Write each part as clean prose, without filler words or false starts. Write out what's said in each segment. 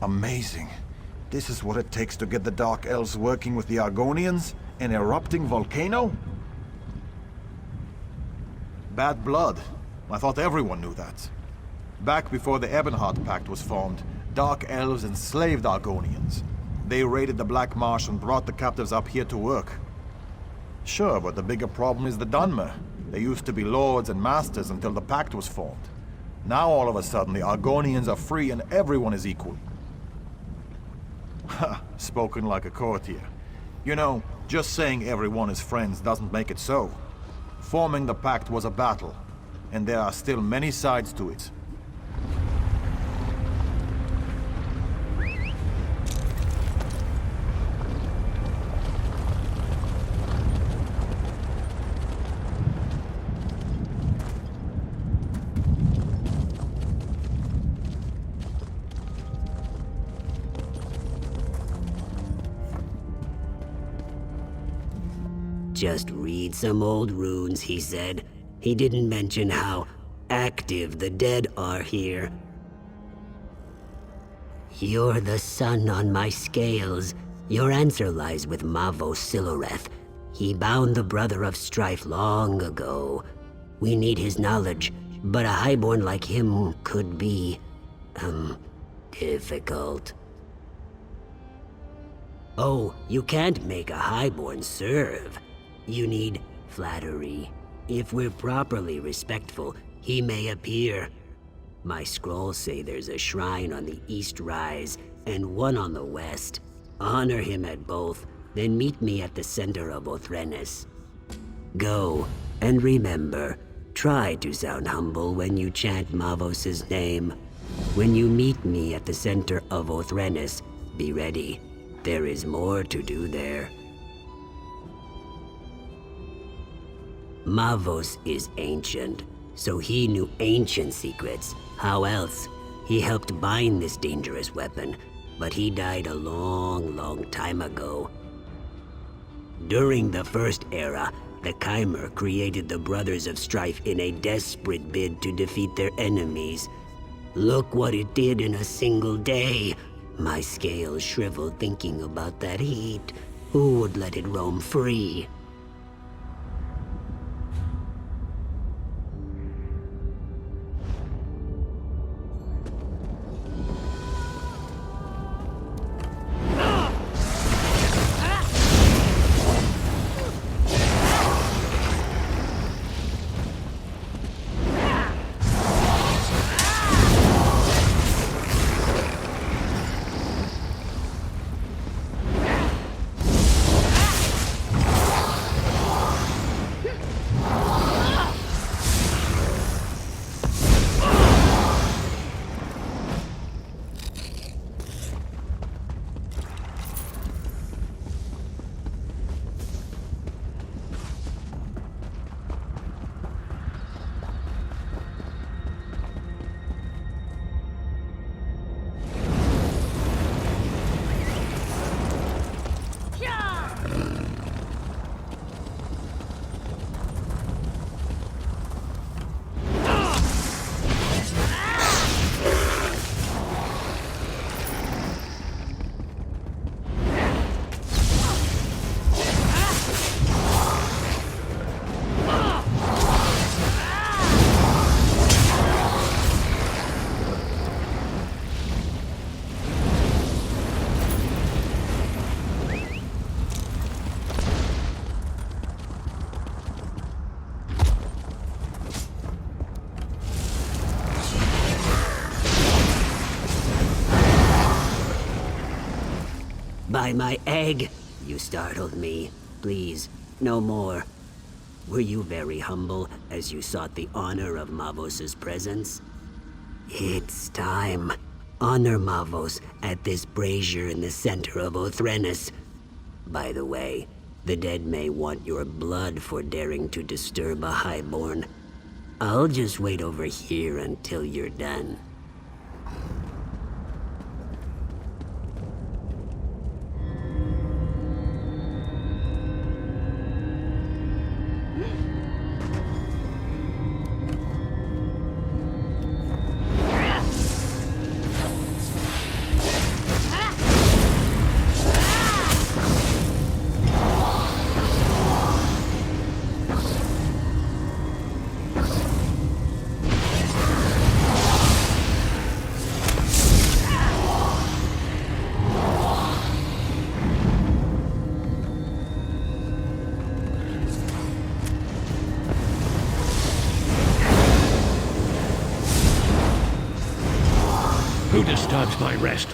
Amazing. This is what it takes to get the Dark Elves working with the Argonians? An erupting volcano? Bad blood. I thought everyone knew that. Back before the Ebonheart Pact was formed, Dark Elves enslaved Argonians. They raided the Black Marsh and brought the captives up here to work. Sure, but the bigger problem is the Dunmer. They used to be lords and masters until the Pact was formed. Now all of a sudden the Argonians are free and everyone is equal. Ha, spoken like a courtier. You know, just saying everyone is friends doesn't make it so. Forming the Pact was a battle, and there are still many sides to it. Just read some old runes, he said. He didn't mention how active the dead are here. You're the sun on my scales. Your answer lies with Mavos Siloreth. He bound the Brother of Strife long ago. We need his knowledge, but a highborn like him could be, difficult. Oh, you can't make a highborn serve. You need flattery. If we're properly respectful, he may appear. My scrolls say there's a shrine on the East Rise and one on the West. Honor him at both, then meet me at the center of Othrenes. Go, and remember, try to sound humble when you chant Mavos' name. When you meet me at the center of Othrenes, be ready. There is more to do there. Mavos is ancient, so he knew ancient secrets. How else? He helped bind this dangerous weapon, but he died a long time ago. During the First Era, the Chimer created the Brothers of Strife in a desperate bid to defeat their enemies. Look what it did in a single day. My scales shriveled thinking about that heat. Who would let it roam free? By my egg, you startled me. Please, no more. Were you very humble as you sought the honor of Mavos' presence? It's time. Honor Mavos at this brazier in the center of Othrenes. By the way, the dead may want your blood for daring to disturb a highborn. I'll just wait over here until you're done. Who disturbs my rest?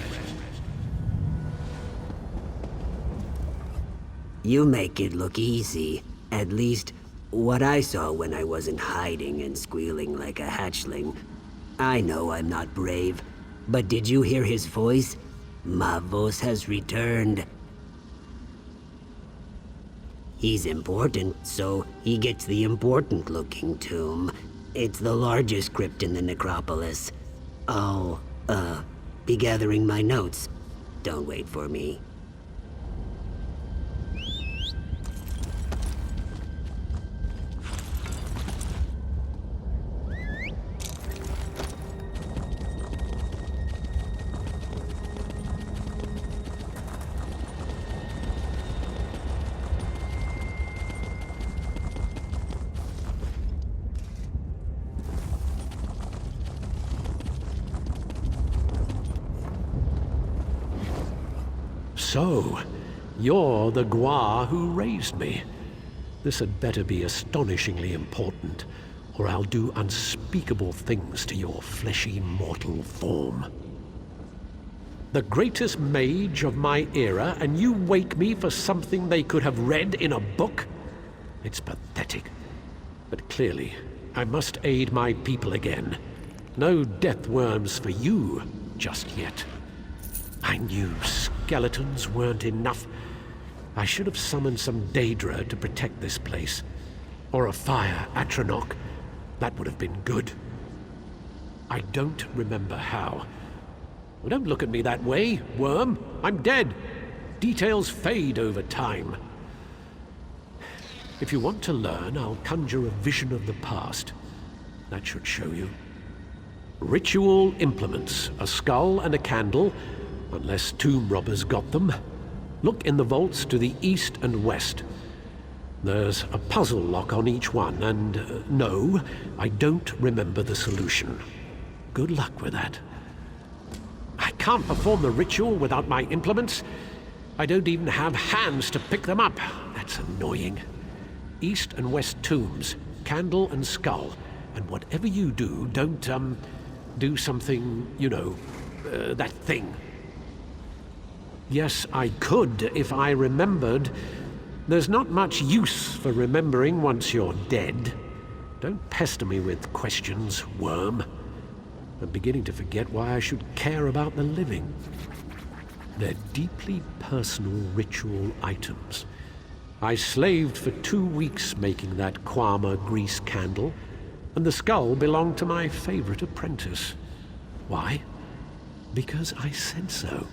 You make it look easy. At least, what I saw when I wasn't hiding and squealing like a hatchling. I know I'm not brave, but did you hear his voice? Mavos has returned. He's important, so he gets the important-looking tomb. It's the largest crypt in the necropolis. I'll, be gathering my notes. Don't wait for me. So, you're the Gua who raised me. This had better be astonishingly important, or I'll do unspeakable things to your fleshy mortal form. The greatest mage of my era, and you wake me for something they could have read in a book? It's pathetic. But clearly, I must aid my people again. No death worms for you just yet. I knew skeletons weren't enough. I should have summoned some Daedra to protect this place. Or a fire Atronach. That would have been good. I don't remember how. Well, don't look at me that way, worm. I'm dead. Details fade over time. If you want to learn, I'll conjure a vision of the past. That should show you. Ritual implements, a skull and a candle, unless tomb robbers got them. Look in the vaults to the east and west. There's a puzzle lock on each one, and no, I don't remember the solution. Good luck with that. I can't perform the ritual without my implements. I don't even have hands to pick them up. That's annoying. East and west tombs, candle and skull. And whatever you do, don't, do something, you know, that thing. Yes, I could if I remembered. There's not much use for remembering once you're dead. Don't pester me with questions, worm. I'm beginning to forget why I should care about the living. They're deeply personal ritual items. I slaved for 2 weeks making that Kwama grease candle, and the skull belonged to my favorite apprentice. Why? Because I said so.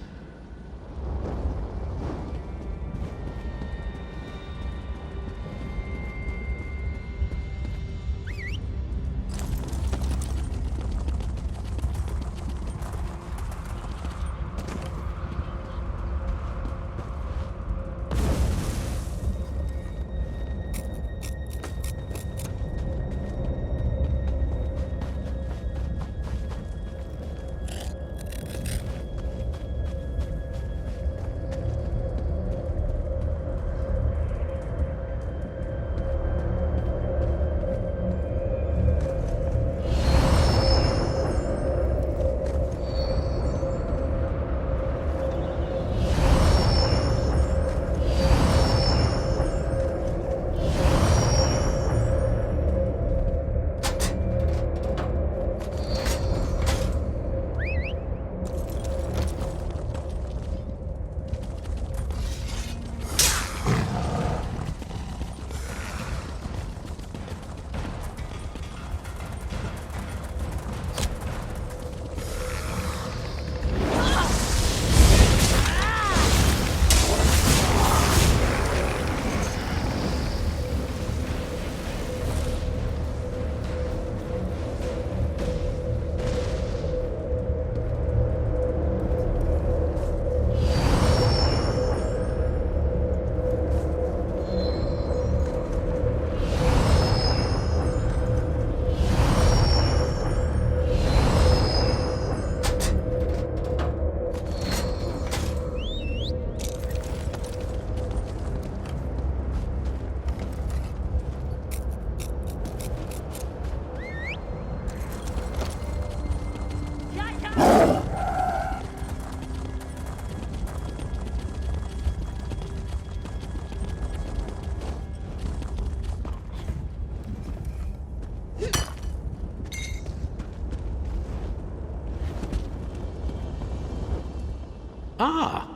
Ah,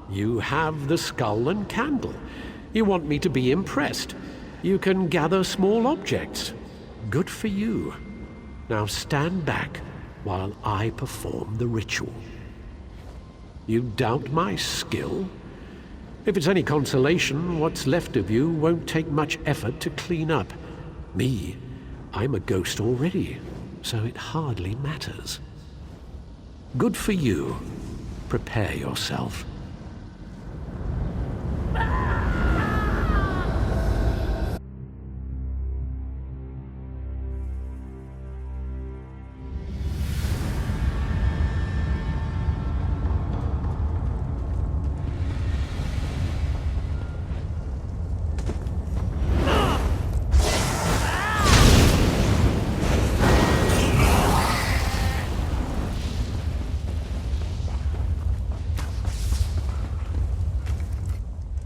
you have the skull and candle. You want me to be impressed. You can gather small objects. Good for you. Now stand back while I perform the ritual. You doubt my skill? If it's any consolation, what's left of you won't take much effort to clean up. Me, I'm a ghost already, so it hardly matters. Good for you. Prepare yourself.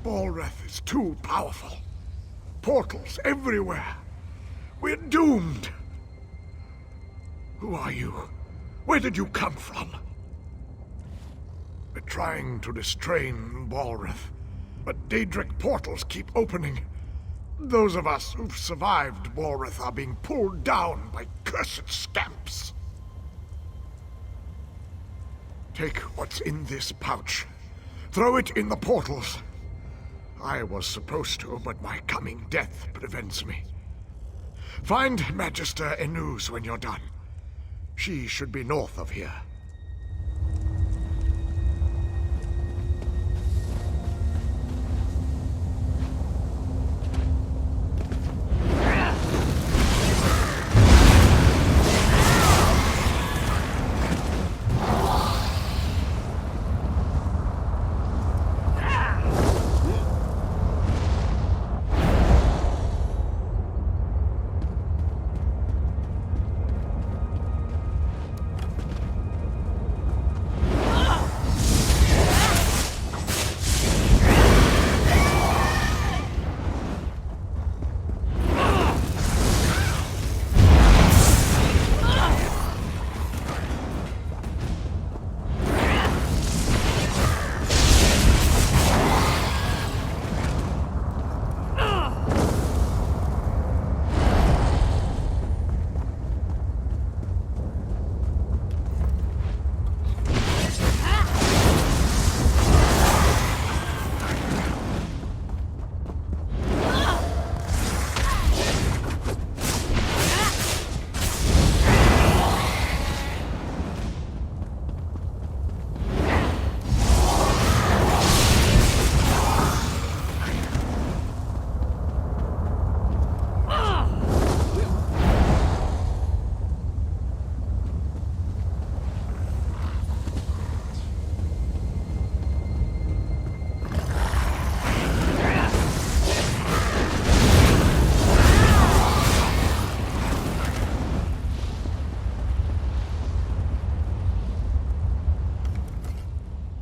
Balreth is too powerful. Portals everywhere. We're doomed. Who are you? Where did you come from? We're trying to restrain Balreth, but Daedric portals keep opening. Those of us who've survived Balreth are being pulled down by cursed scamps. Take what's in this pouch. Throw it in the portals. I was supposed to, but my coming death prevents me. Find Magister Enuz when you're done. She should be north of here.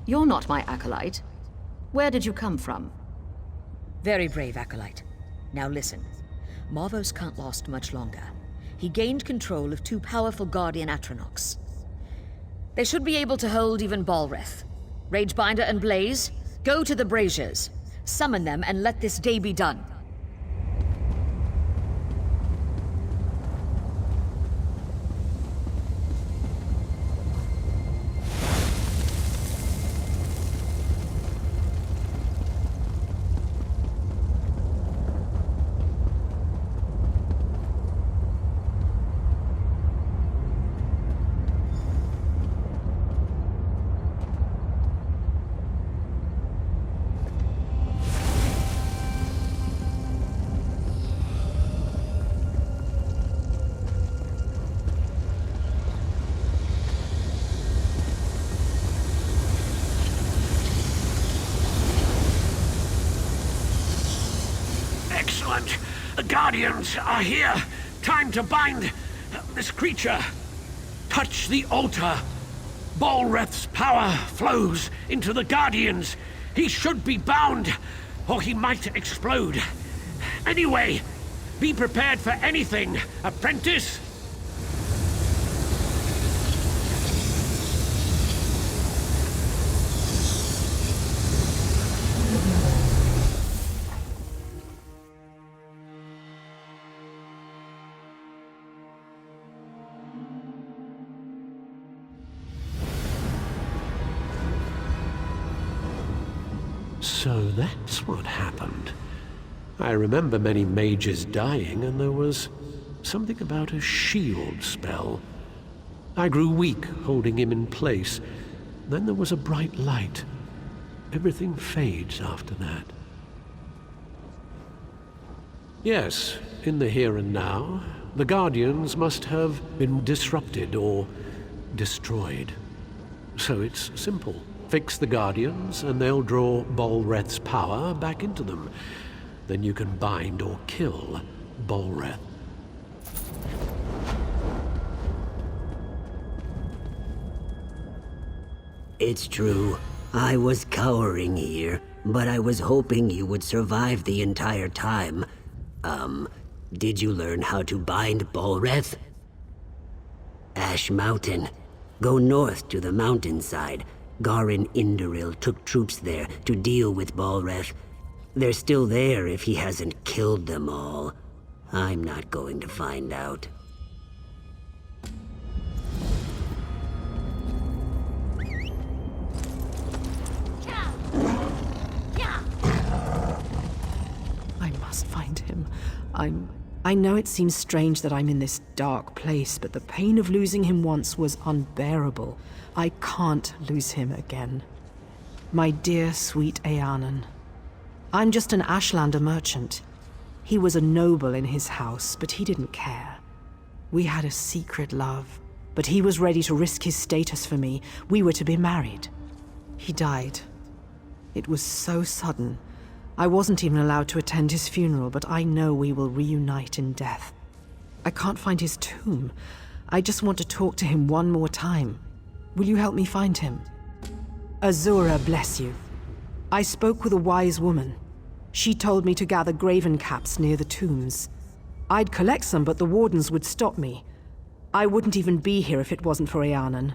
You're not my acolyte. Where did you come from? Very brave, acolyte. Now listen. Marvos can't last much longer. He gained control of two powerful Guardian Atronachs. They should be able to hold even Balreth. Ragebinder and Blaze, go to the braziers. Summon them and let this day be done. Excellent. The Guardians are here. Time to bind this creature. Touch the altar. Balreth's power flows into the Guardians. He should be bound, or he might explode. Anyway, be prepared for anything, apprentice. So that's what happened. I remember many mages dying, and there was something about a shield spell. I grew weak, holding him in place. Then there was a bright light. Everything fades after that. Yes, in the here and now, the Guardians must have been disrupted or destroyed. So it's simple. Fix the Guardians, and they'll draw Bolreth's power back into them. Then you can bind or kill Bolreth. It's true. I was cowering here, but I was hoping you would survive the entire time. Did you learn how to bind Bolreth? Ash Mountain. Go north to the mountainside. Garin Indoril took troops there to deal with Bolreth. They're still there if he hasn't killed them all. I'm not going to find out. I must find him. I know it seems strange that I'm in this dark place, but the pain of losing him once was unbearable. I can't lose him again. My dear, sweet Eanan. I'm just an Ashlander merchant. He was a noble in his house, but he didn't care. We had a secret love, but he was ready to risk his status for me. We were to be married. He died. It was so sudden. I wasn't even allowed to attend his funeral, but I know we will reunite in death. I can't find his tomb. I just want to talk to him one more time. Will you help me find him? Azura bless you. I spoke with a wise woman. She told me to gather graven caps near the tombs. I'd collect some, but the wardens would stop me. I wouldn't even be here if it wasn't for Eanan.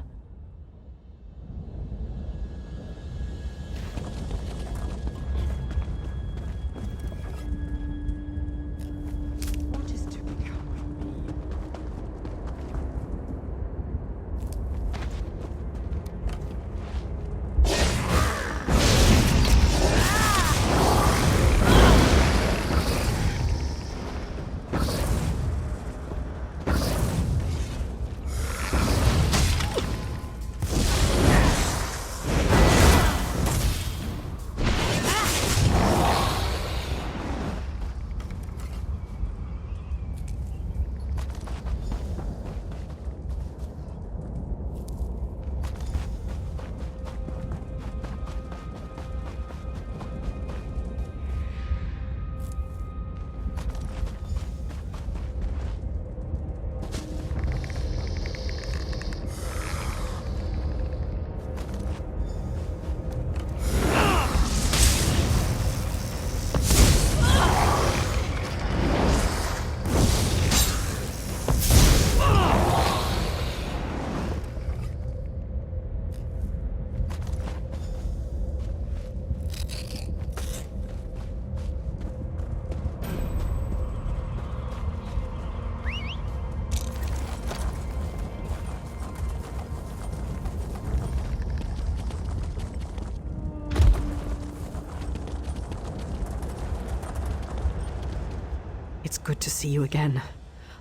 It's good to see you again.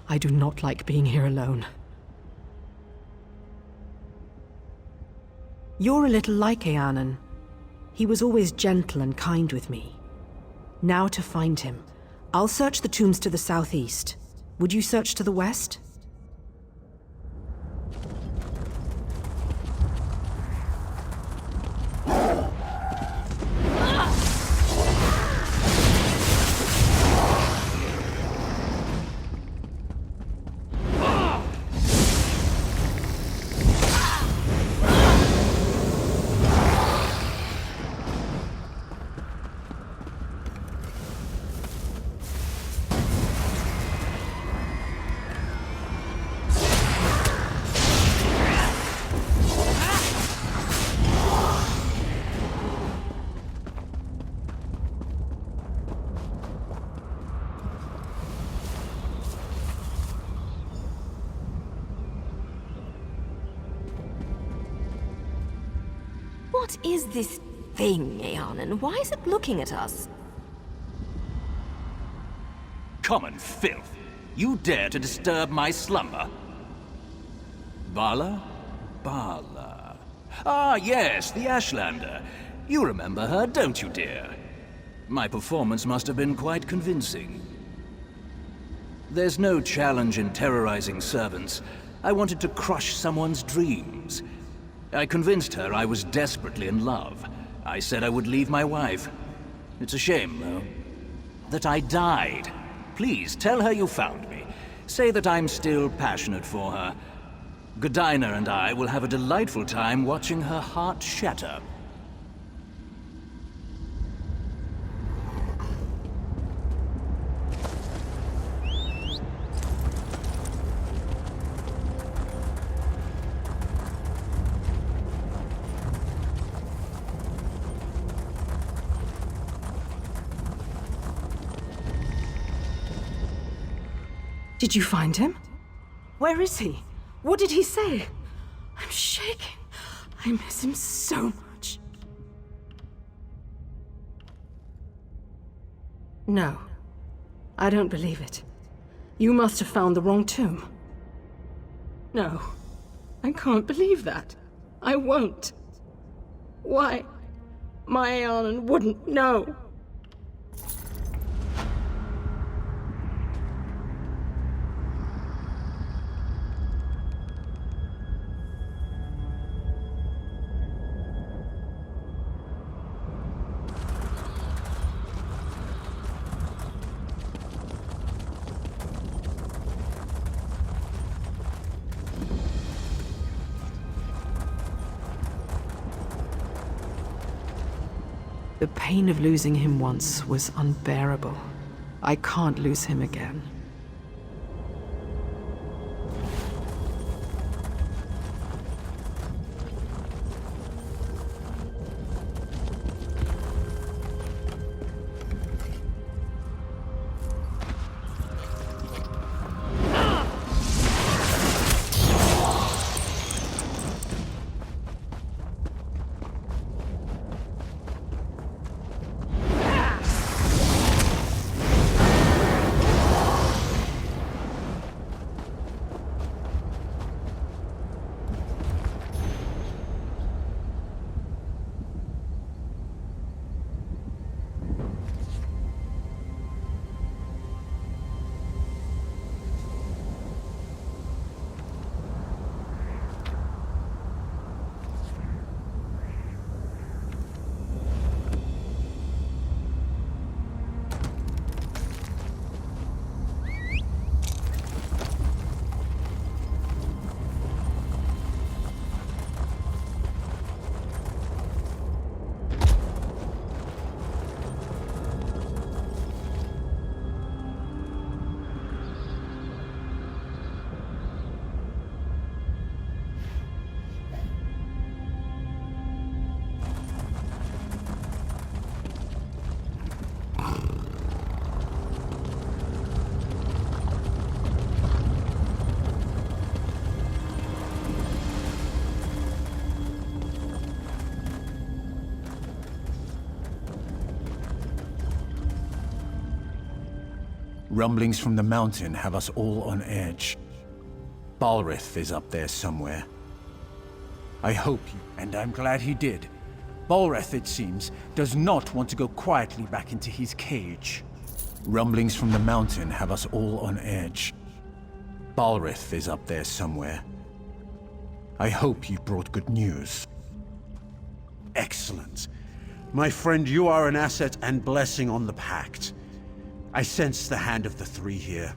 I do not like being here alone. You're a little like Eanan. He was always gentle and kind with me. Now to find him. I'll search the tombs to the southeast. Would you search to the west? What is this thing, Eonin? Why is it looking at us? Common filth! You dare to disturb my slumber? Bala? Bala. Ah, yes, the Ashlander. You remember her, don't you, dear? My performance must have been quite convincing. There's no challenge in terrorizing servants. I wanted to crush someone's dreams. I convinced her I was desperately in love. I said I would leave my wife. It's a shame, though, that I died. Please, tell her you found me. Say that I'm still passionate for her. Godina and I will have a delightful time watching her heart shatter. Did you find him? Where is he? What did he say? I'm shaking. I miss him so much. No. I don't believe it. You must have found the wrong tomb. No. I can't believe that. I won't. Why? My Eonin wouldn't know. The pain of losing him once was unbearable. I can't lose him again. Rumblings from the mountain have us all on edge. Balrith is up there somewhere. I hope you, and I'm glad he did. Balrith, it seems, does not want to go quietly back into his cage. Rumblings from the mountain have us all on edge. Balrith is up there somewhere. I hope you brought good news. Excellent. My friend, you are an asset and blessing on the Pact. I sense the hand of the three here.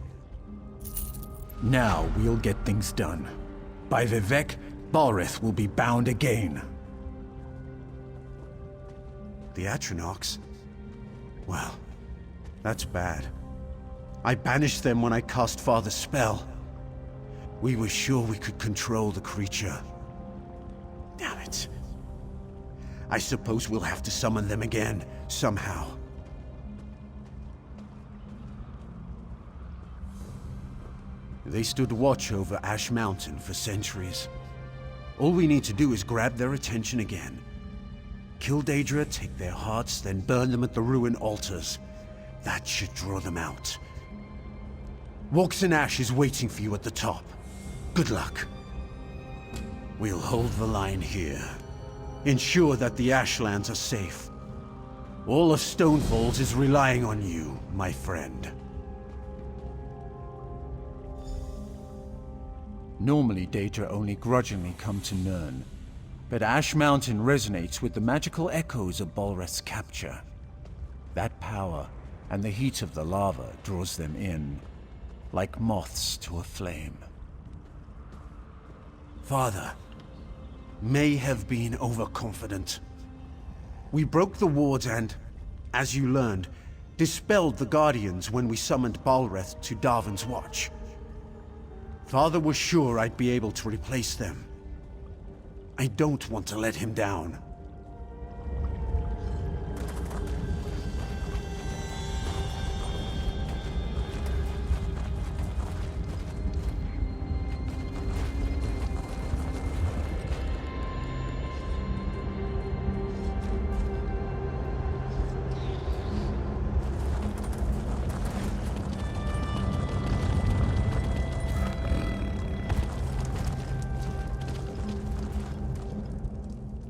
Now we'll get things done. By Vivek, Balrith will be bound again. The Atronachs? Well, that's bad. I banished them when I cast Father's spell. We were sure we could control the creature. Damn it. I suppose we'll have to summon them again, somehow. They stood watch over Ash Mountain for centuries. All we need to do is grab their attention again. Kill Daedra, take their hearts, then burn them at the ruin altars. That should draw them out. Walks in Ash is waiting for you at the top. Good luck. We'll hold the line here. Ensure that the Ashlands are safe. All of Stonefalls is relying on you, my friend. Normally, Daedra only grudgingly come to Nirn, but Ash Mountain resonates with the magical echoes of Balreth's capture. That power and the heat of the lava draws them in, like moths to a flame. Father, may have been overconfident. We broke the wards and, as you learned, dispelled the Guardians when we summoned Balreth to Darvin's Watch. Father was sure I'd be able to replace them. I don't want to let him down.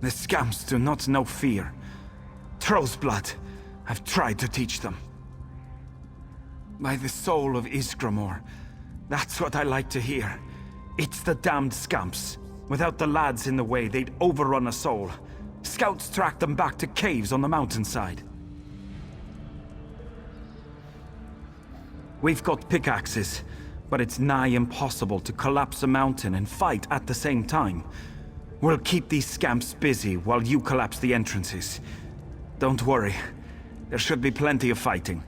The scamps do not know fear. Troll's blood, I've tried to teach them. By the soul of Isgramor, that's what I like to hear. It's the damned scamps. Without the lads in the way, they'd overrun us all. Scouts tracked them back to caves on the mountainside. We've got pickaxes, but it's nigh impossible to collapse a mountain and fight at the same time. We'll keep these scamps busy while you collapse the entrances. Don't worry. There should be plenty of fighting.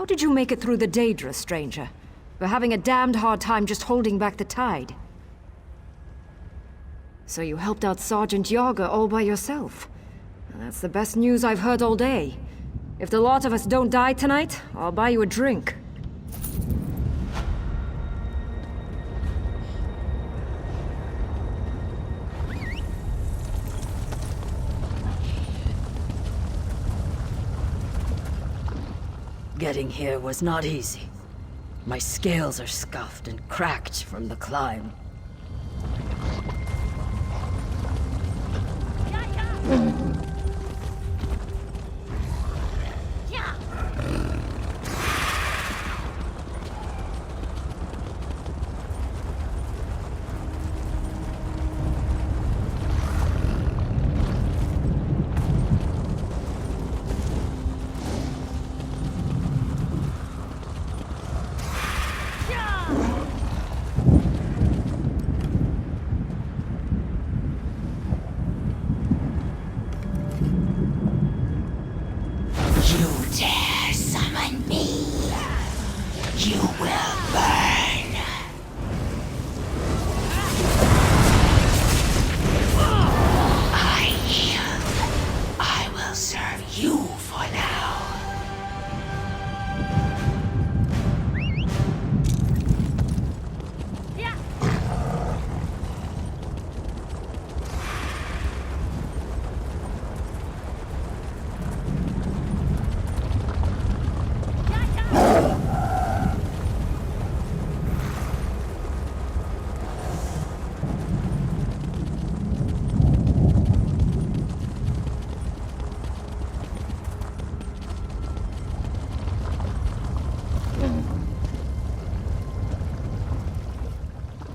How did you make it through the Daedra, stranger? We're having a damned hard time just holding back the tide. So you helped out Sergeant Yager all by yourself. That's the best news I've heard all day. If the lot of us don't die tonight, I'll buy you a drink. Getting here was not easy. My scales are scuffed and cracked from the climb.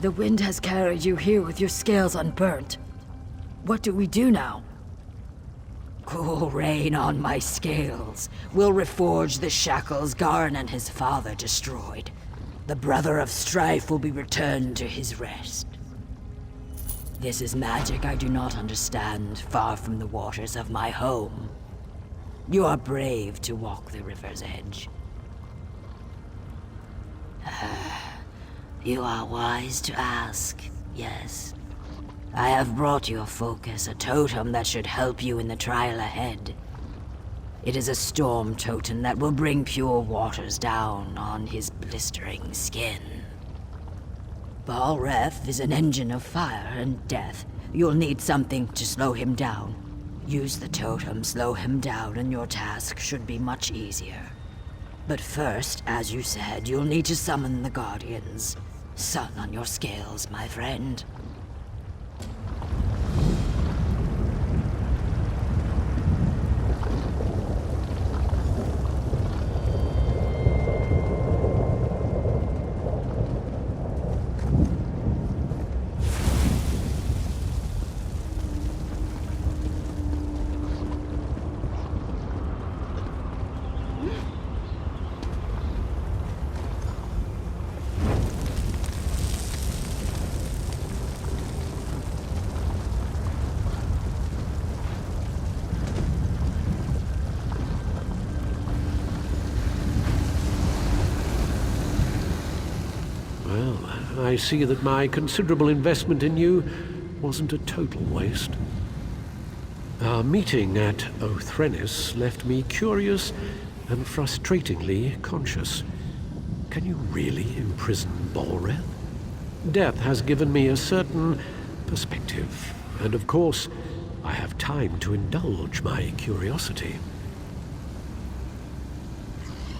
The wind has carried you here with your scales unburnt. What do we do now? Cool rain on my scales. We'll reforge the shackles Garn and his father destroyed. The Brother of Strife will be returned to his rest. This is magic I do not understand, far from the waters of my home. You are brave to walk the river's edge. You are wise to ask, yes. I have brought your focus a totem that should help you in the trial ahead. It is a storm totem that will bring pure waters down on his blistering skin. Balreth is an engine of fire and death. You'll need something to slow him down. Use the totem, slow him down, and your task should be much easier. But first, as you said, you'll need to summon the Guardians. Sun on your scales, my friend. I see that my considerable investment in you wasn't a total waste. Our meeting at Othrenis left me curious and frustratingly conscious. Can you really imprison Balreth? Death has given me a certain perspective, and of course, I have time to indulge my curiosity.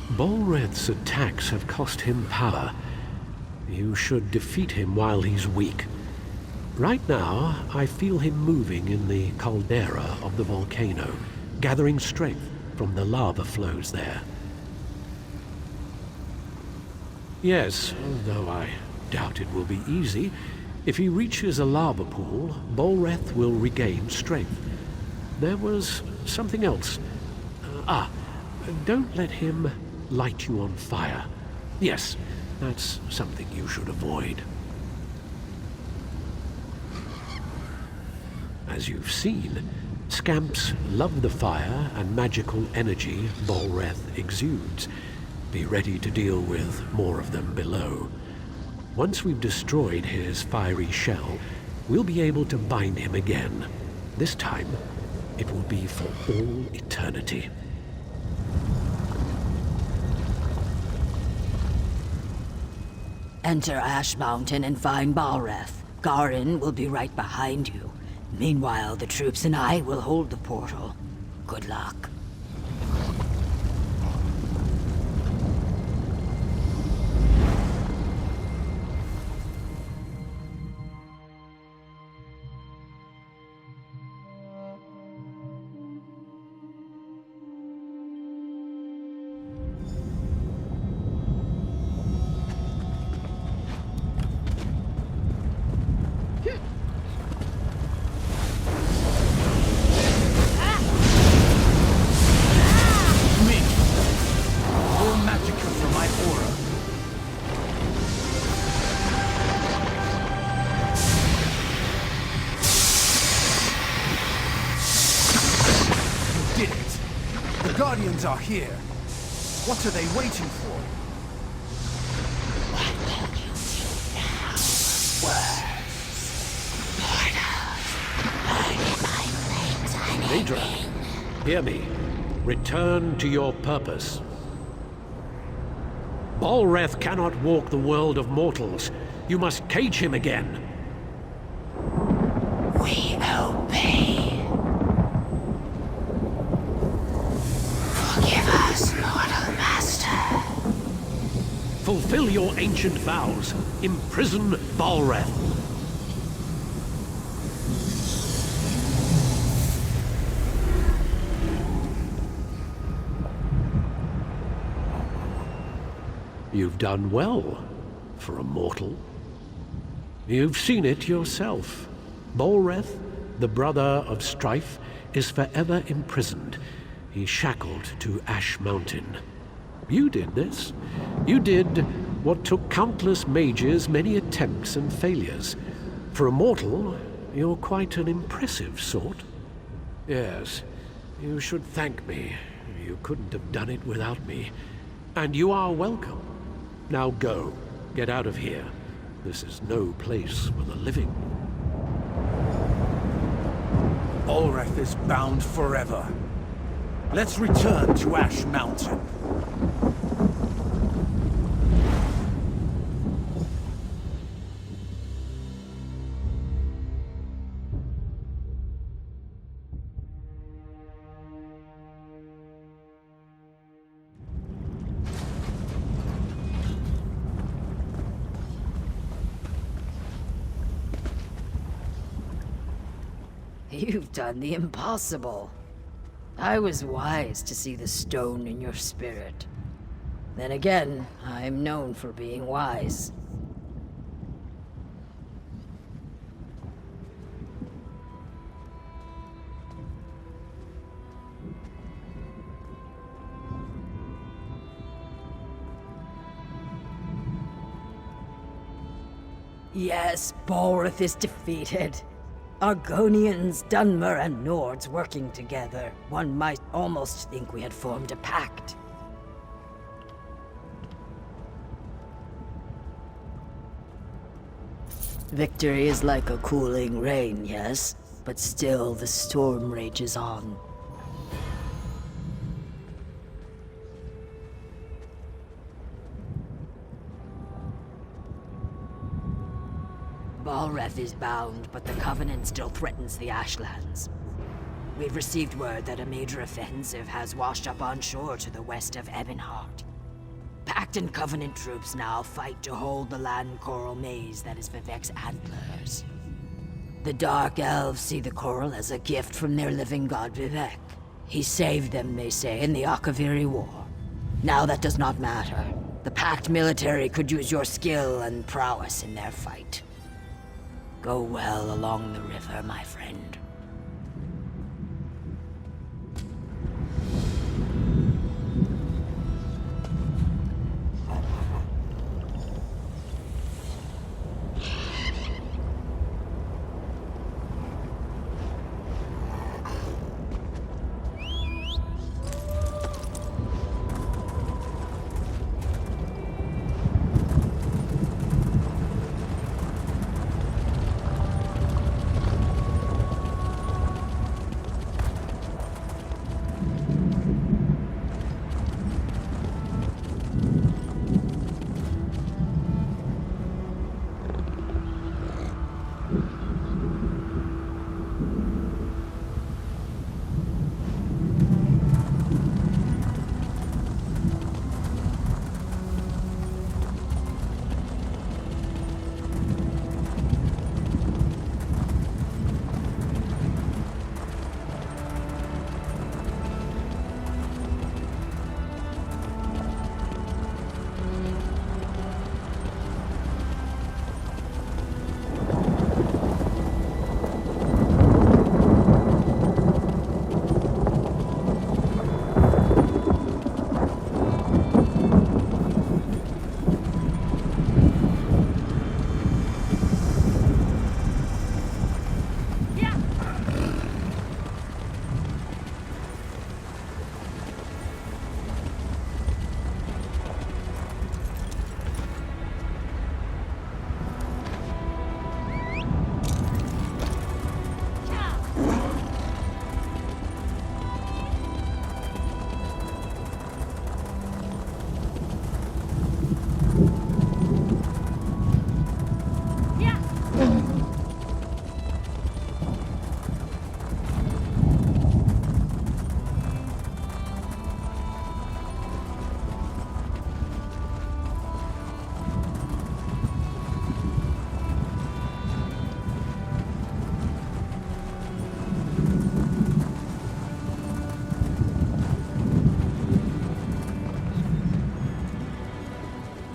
Balreth's attacks have cost him power. You should defeat him while he's weak. Right now, I feel him moving in the caldera of the volcano, gathering strength from the lava flows there. Yes, though I doubt it will be easy, if he reaches a lava pool, Balreth will regain strength. There was something else. Don't let him light you on fire. Yes, that's something you should avoid. As you've seen, scamps love the fire and magical energy Balreth exudes. Be ready to deal with more of them below. Once we've destroyed his fiery shell, we'll be able to bind him again. This time, it will be for all eternity. Enter Ash Mountain and find Balreth. Garin will be right behind you. Meanwhile, the troops and I will hold the portal. Good luck. Guardians are here. What are they waiting for? What will you do now? Words. Mortals. Burning my flames Daedra, hear me. Return to your purpose. Balreth cannot walk the world of mortals. You must cage him again. We obey. Forgive us, mortal master. Fulfill your ancient vows. Imprison Balreth. You've done well for a mortal. You've seen it yourself. Balreth, the brother of strife, is forever imprisoned. He's shackled to Ash Mountain. You did this. You did what took countless mages many attempts and failures. For a mortal, you're quite an impressive sort. Yes, you should thank me. You couldn't have done it without me. And you are welcome. Now go. Get out of here. This is no place for the living. Balreth is bound forever. Let's return to Ash Mountain. You've done the impossible. I was wise to see the stone in your spirit. Then again, I'm known for being wise. Yes, Balreth is defeated. Argonians, Dunmer, and Nords working together. One might almost think we had formed a pact. Victory is like a cooling rain, yes? But still the storm rages on. Balreth is bound, but the Covenant still threatens the Ashlands. We've received word that a major offensive has washed up on shore to the west of Ebonheart. Pact and Covenant troops now fight to hold the land coral maze that is Vivek's antlers. The Dark Elves see the coral as a gift from their living god Vivek. He saved them, they say, in the Akaviri War. Now that does not matter. The Pact military could use your skill and prowess in their fight. Go well along the river, my friend.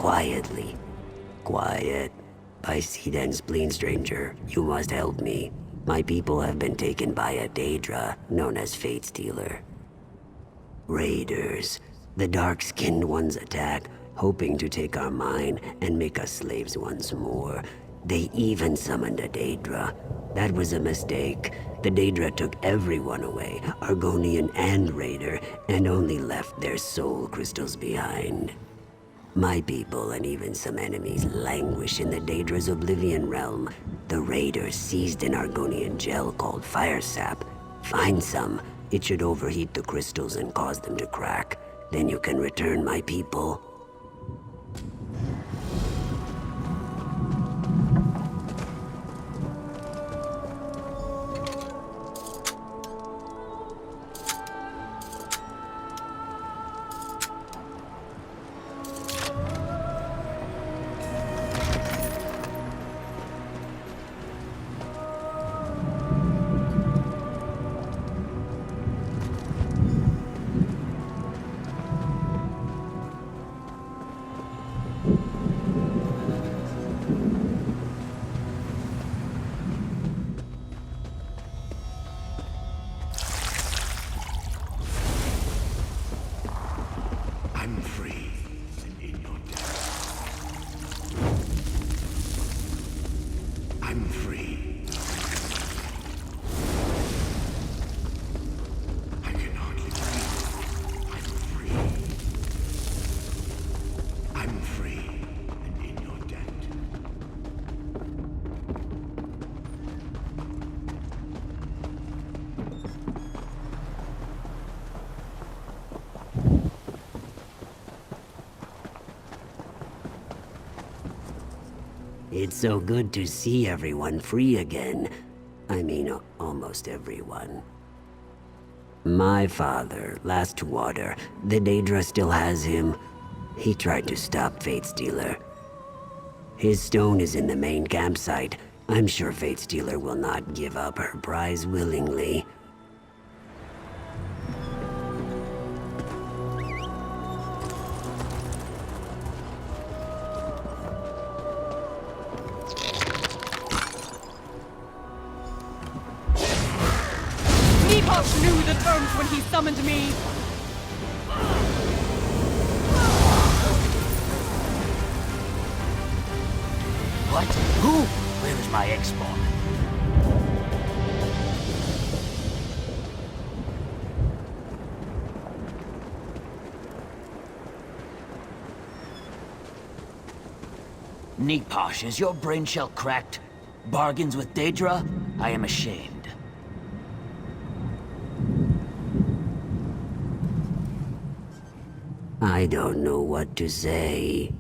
quietly. Quiet. I see then, spleen stranger. You must help me. My people have been taken by a Daedra, known as Fate Stealer. Raiders. The dark-skinned ones attack, hoping to take our mine and make us slaves once more. They even summoned a Daedra. That was a mistake. The Daedra took everyone away, Argonian and Raider, and only left their soul crystals behind. My people and even some enemies languish in the Daedra's Oblivion realm. The Raiders seized an Argonian gel called Fire Sap. Find some. It should overheat the crystals and cause them to crack. Then you can return my people. I'm free and in your debt. I'm free. I can hardly breathe. I'm free. I'm free and in your debt. It's so good to see everyone free again. I mean, almost everyone. My father, Last Water, the Daedra still has him. He tried to stop Fate Stealer. His stone is in the main campsite. I'm sure Fate Stealer will not give up her prize willingly. Neposh knew the terms when he summoned me! What? Who? Where is my ex-spawn? Neposh, is your brain shell cracked? Bargains with Daedra? I am ashamed. I don't know what to say.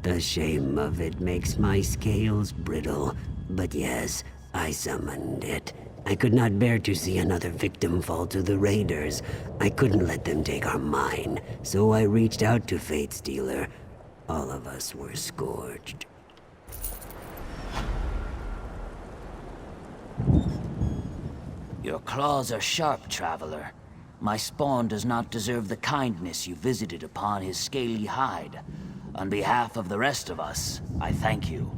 The shame of it makes my scales brittle. But yes, I summoned it. I could not bear to see another victim fall to the Raiders. I couldn't let them take our mine, so I reached out to Fate Stealer. All of us were scorched. Your claws are sharp, traveler. My spawn does not deserve the kindness you visited upon his scaly hide. On behalf of the rest of us, I thank you.